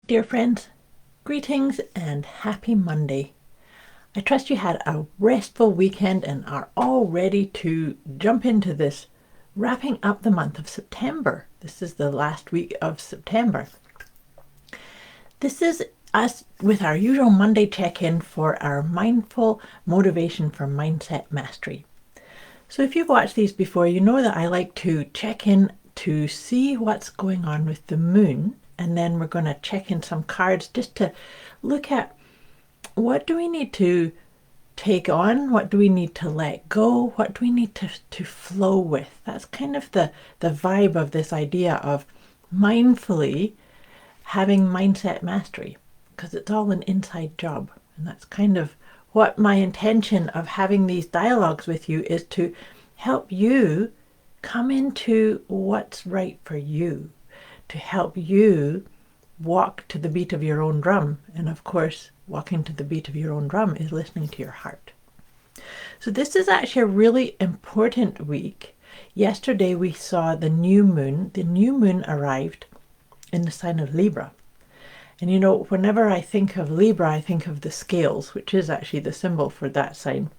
Dear friends, greetings and happy Monday. I trust you had a restful weekend and are all ready to jump into this wrapping up the month of September. This is the last week of September. This is us with our usual Monday check-in for our mindful motivation for mindset mastery. So if you've watched these before, you know that I like to check in to see what's going on with the moon, and then we're going to check in some cards just to look at what do we need to take on, what do we need to let go, what do we need to flow with. That's kind of the vibe of this idea of mindfully having mindset mastery, because it's all an inside job. And that's kind of what my intention of having these dialogues with you is, to help you come into what's right for you, to help you walk to the beat of your own drum. And of course, walking to the beat of your own drum is listening to your heart. So this is actually a really important week. Yesterday we saw the new moon. The new moon arrived in the sign of Libra. And you know, whenever I think of Libra, I think of the scales, which is actually the symbol for that sign.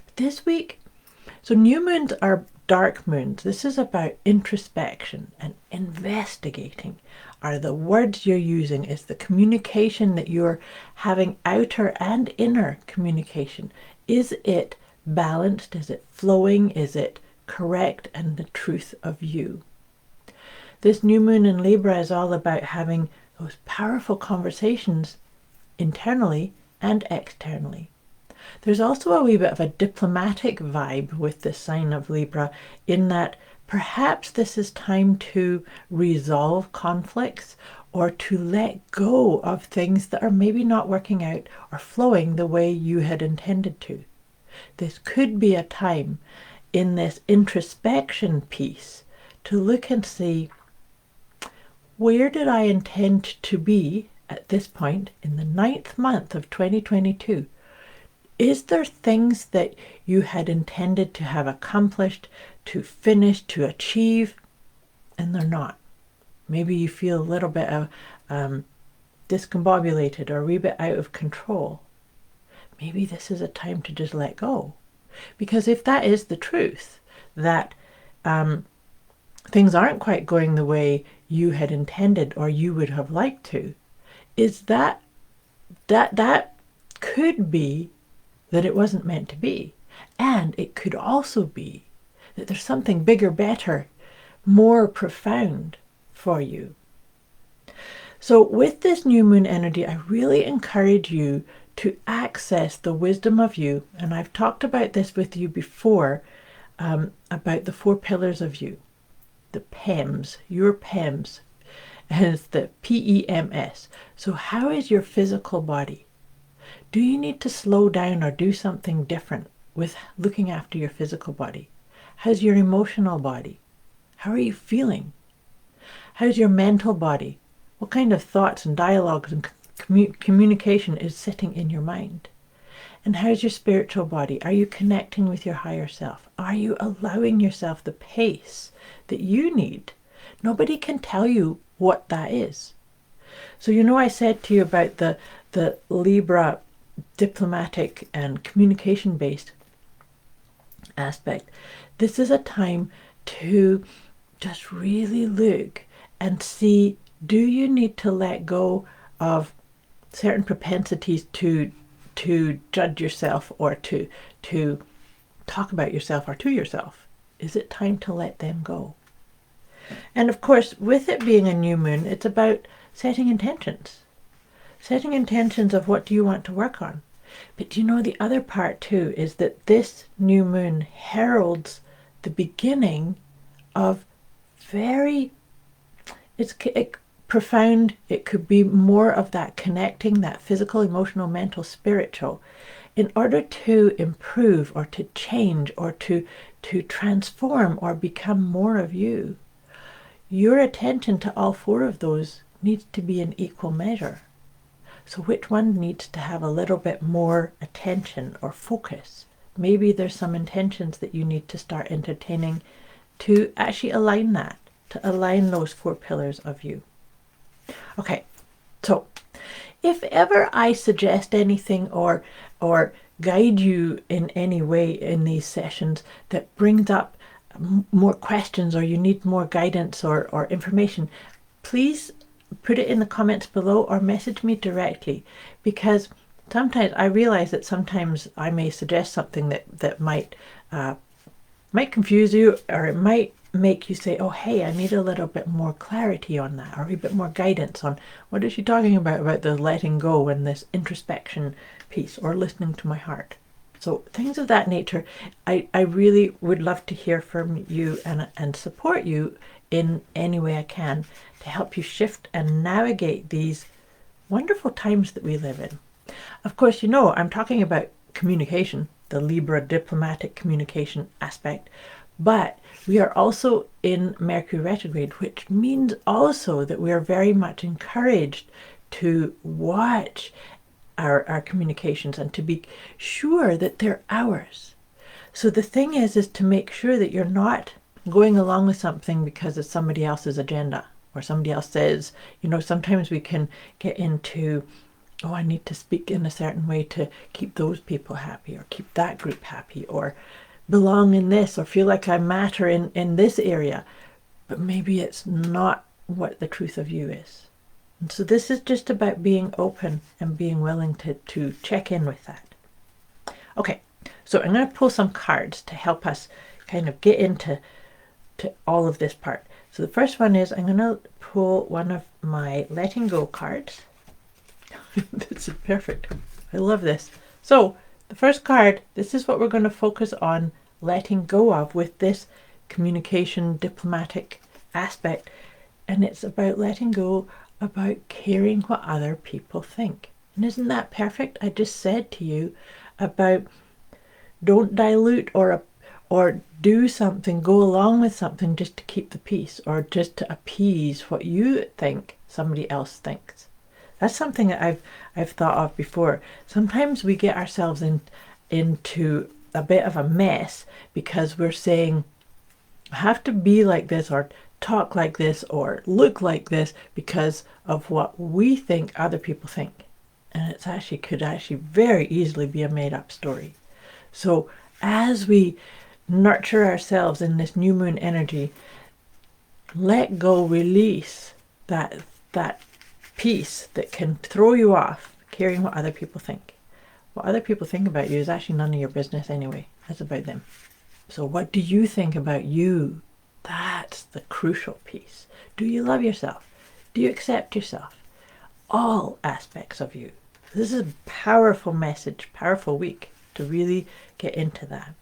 But this week, so new moons are dark moons. This is about introspection and investigating. Are the words you're using, is the communication that you're having, outer and inner communication, is it balanced? Is it flowing? Is it correct and the truth of you? This new moon in Libra is all about having those powerful conversations internally and externally. There's also a wee bit of a diplomatic vibe with the sign of Libra, in that perhaps this is time to resolve conflicts or to let go of things that are maybe not working out or flowing the way you had intended to. This could be a time in this introspection piece to look and see, where did I intend to be at this point in the 9th month of 2022? Is there things that you had intended to have accomplished, to finish, to achieve, and they're not? Maybe you feel a little bit of discombobulated or a wee bit out of control. Maybe this is a time to just let go. Because if that is the truth, that things aren't quite going the way you had intended or you would have liked to, is that could be that it wasn't meant to be. And it could also be that there's something bigger, better, more profound for you. So with this new moon energy, I really encourage you to access the wisdom of you. And I've talked about this with you before, about the 4 pillars of you, the PEMS, your PEMS, and it's the PEMS. So how is your physical body? Do you need to slow down or do something different with looking after your physical body? How's your emotional body? How are you feeling? How's your mental body? What kind of thoughts and dialogues and communication is sitting in your mind? And how's your spiritual body? Are you connecting with your higher self? Are you allowing yourself the pace that you need? Nobody can tell you what that is. So you know, I said to you about the Libra diplomatic and communication based aspect. This is a time to just really look and see, do you need to let go of certain propensities to judge yourself or to talk about yourself or to yourself? Is it time to let them go? And of course, with it being a new moon, it's about setting intentions. Setting intentions of what do you want to work on. But you know, the other part too is that this new moon heralds the beginning of it's profound. It could be more of that connecting, that physical, emotional, mental, spiritual, in order to improve or to change or to transform or become more of you. Your attention to all 4 of those needs to be in equal measure. So which one needs to have a little bit more attention or focus? Maybe there's some intentions that you need to start entertaining to actually align that, to align those 4 pillars of you. Okay, So if ever I suggest anything or guide you in any way in these sessions that brings up more questions, or you need more guidance or information, please put it in the comments below or message me directly, because sometimes I realize that sometimes I may suggest something that might confuse you, or it might make you say, oh hey, I need a little bit more clarity on that, or a bit more guidance on what is she talking about the letting go and this introspection piece, or listening to my heart. So things of that nature. I really would love to hear from you and support you in any way I can to help you shift and navigate these wonderful times that we live in. Of course, I'm talking about communication, the Libra diplomatic communication aspect, but we are also in Mercury retrograde, which means also that we are very much encouraged to watch our communications and to be sure that they're ours. So the thing is to make sure that you're not going along with something because it's somebody else's agenda, or somebody else says, sometimes we can get into, oh, I need to speak in a certain way to keep those people happy, or keep that group happy, or belong in this, or feel like I matter in this area. But maybe it's not what the truth of you is. And so this is just about being open and being willing to check in with that. Okay, so I'm going to pull some cards to help us kind of get into all of this part. So the first one is, I'm going to pull one of my letting go cards. This is perfect. I love this. So the first card, this is what we're going to focus on letting go of with this communication diplomatic aspect. And it's about letting go, about caring what other people think. And isn't that perfect? I just said to you about don't dilute or do something, go along with something just to keep the peace, or just to appease what you think somebody else thinks. That's something that I've thought of before. Sometimes we get ourselves into a bit of a mess because we're saying, I have to be like this, or talk like this, or look like this because of what we think other people think. And it could very easily be a made up story. So as we nurture ourselves in this new moon energy, let go, release that piece that can throw you off, caring what other people think. What other people think about you is actually none of your business anyway. That's about them. So what do you think about you? That's the crucial piece. Do you love yourself? Do you accept yourself? All aspects of you. This is a powerful message, powerful week to really get into that.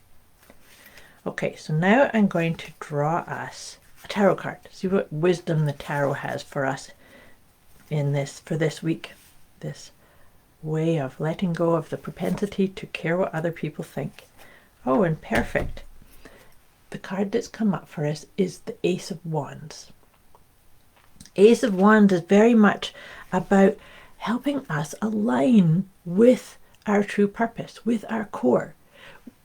Okay, so now I'm going to draw us a tarot card. See what wisdom the tarot has for us for this week. This way of letting go of the propensity to care what other people think. Oh, and perfect. The card that's come up for us is the Ace of Wands. Ace of Wands is very much about helping us align with our true purpose, with our core,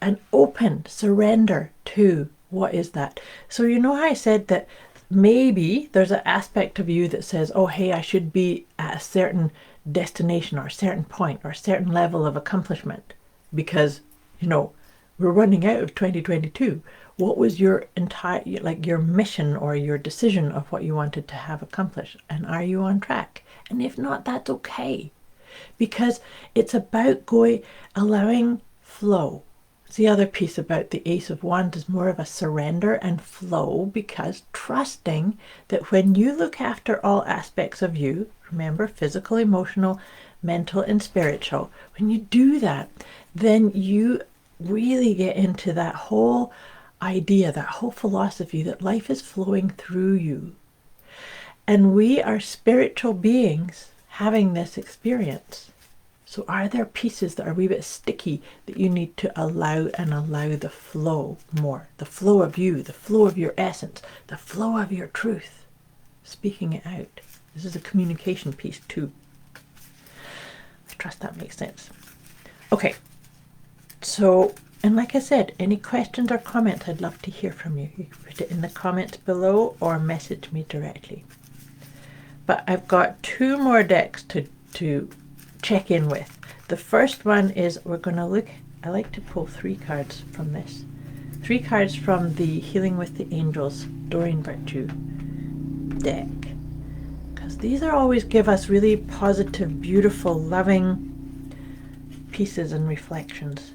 an open surrender to what is that. So how I said that maybe there's an aspect of you that says, oh hey, I should be at a certain destination, or a certain point, or a certain level of accomplishment, because we're running out of 2022. What was your your mission or your decision of what you wanted to have accomplished, and are you on track? And if not, that's okay, because it's about allowing flow. The other piece about the Ace of Wands is more of a surrender and flow, because trusting that when you look after all aspects of you, remember, physical, emotional, mental, and spiritual, when you do that, then you really get into that whole idea, that whole philosophy that life is flowing through you. And we are spiritual beings having this experience. So are there pieces that are a wee bit sticky that you need to allow the flow more? The flow of you, the flow of your essence, the flow of your truth. Speaking it out. This is a communication piece too. I trust that makes sense. Okay. So, and like I said, any questions or comments, I'd love to hear from you. You can put it in the comments below or message me directly. But I've got two more decks to check in with. The first one is we're going to look, I like to pull 3 cards from this. 3 cards from the Healing with the Angels Doreen Virtue deck. Because these are always give us really positive, beautiful, loving pieces and reflections.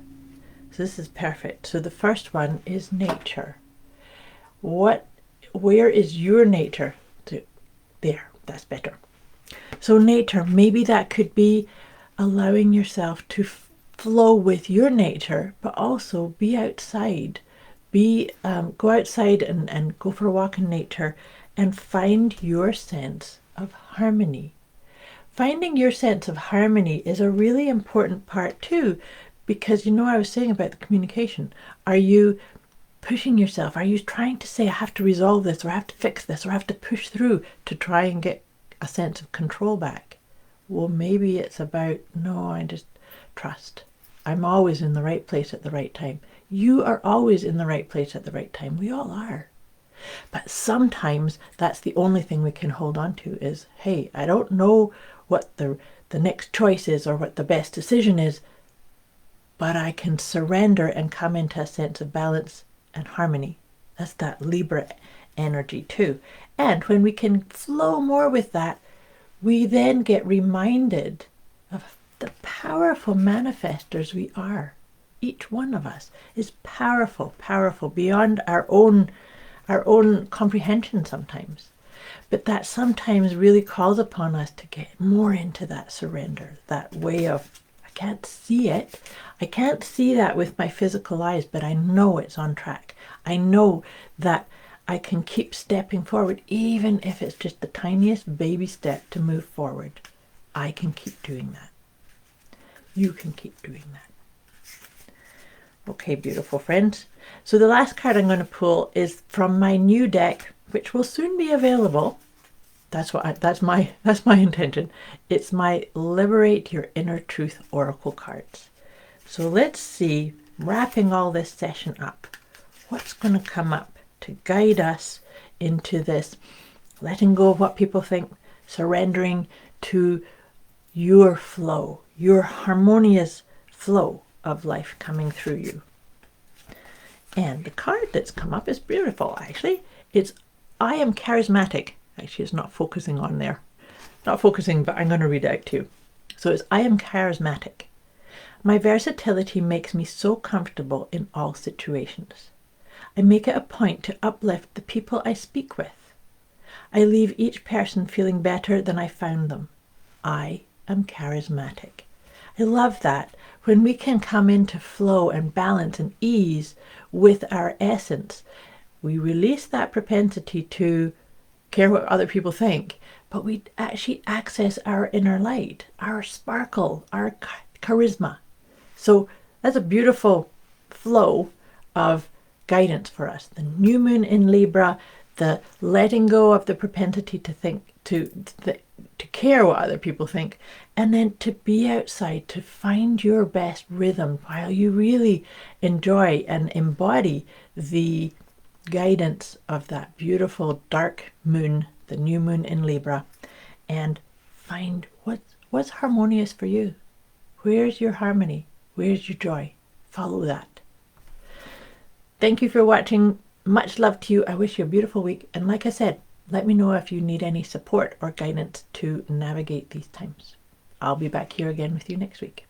So this is perfect. So the first one is nature. Where is your nature? There, that's better. So nature, maybe that could be allowing yourself to flow with your nature, but also be outside. Go outside and go for a walk in nature and find your sense of harmony. Finding your sense of harmony is a really important part too, because I was saying about the communication. Are you pushing yourself? Are you trying to say, I have to resolve this, or I have to fix this, or I have to push through to try and get a sense of control back? Well, maybe it's about, no, I just trust. I'm always in the right place at the right time. You are always in the right place at the right time. We all are. But sometimes that's the only thing we can hold on to is, hey, I don't know what the next choice is or what the best decision is, but I can surrender and come into a sense of balance and harmony. That's that Libra energy too. And when we can flow more with that, we then get reminded of the powerful manifestors we are. Each one of us is powerful, powerful beyond our own comprehension sometimes. But that sometimes really calls upon us to get more into that surrender, that way of, I can't see it. I can't see that with my physical eyes, but I know it's on track. I know that I can keep stepping forward, even if it's just the tiniest baby step to move forward. I can keep doing that. You can keep doing that. Okay, beautiful friends. So the last card I'm going to pull is from my new deck, which will soon be available. That's my intention. It's my Liberate Your Inner Truth Oracle cards. So let's see, wrapping all this session up, what's going to come up to guide us into this letting go of what people think, surrendering to your flow, your harmonious flow of life coming through you. And the card that's come up is beautiful, actually. It's I am charismatic. Actually, it's not focusing on there. Not focusing, but I'm going to read it out to you. So it's I am charismatic. My versatility makes me so comfortable in all situations. I make it a point to uplift the people I speak with. I leave each person feeling better than I found them. I am charismatic. I love that. When we can come into flow and balance and ease with our essence, we release that propensity to care what other people think, but we actually access our inner light, our sparkle, our charisma. So that's a beautiful flow of guidance for us. The new moon in Libra, the letting go of the propensity to think, to care what other people think, and then to be outside, to find your best rhythm while you really enjoy and embody the guidance of that beautiful dark moon, the new moon in Libra, and find what's harmonious for you. Where's your harmony? Where's your joy? Follow that. Thank you for watching. Much love to you. I wish you a beautiful week. And like I said, let me know if you need any support or guidance to navigate these times. I'll be back here again with you next week.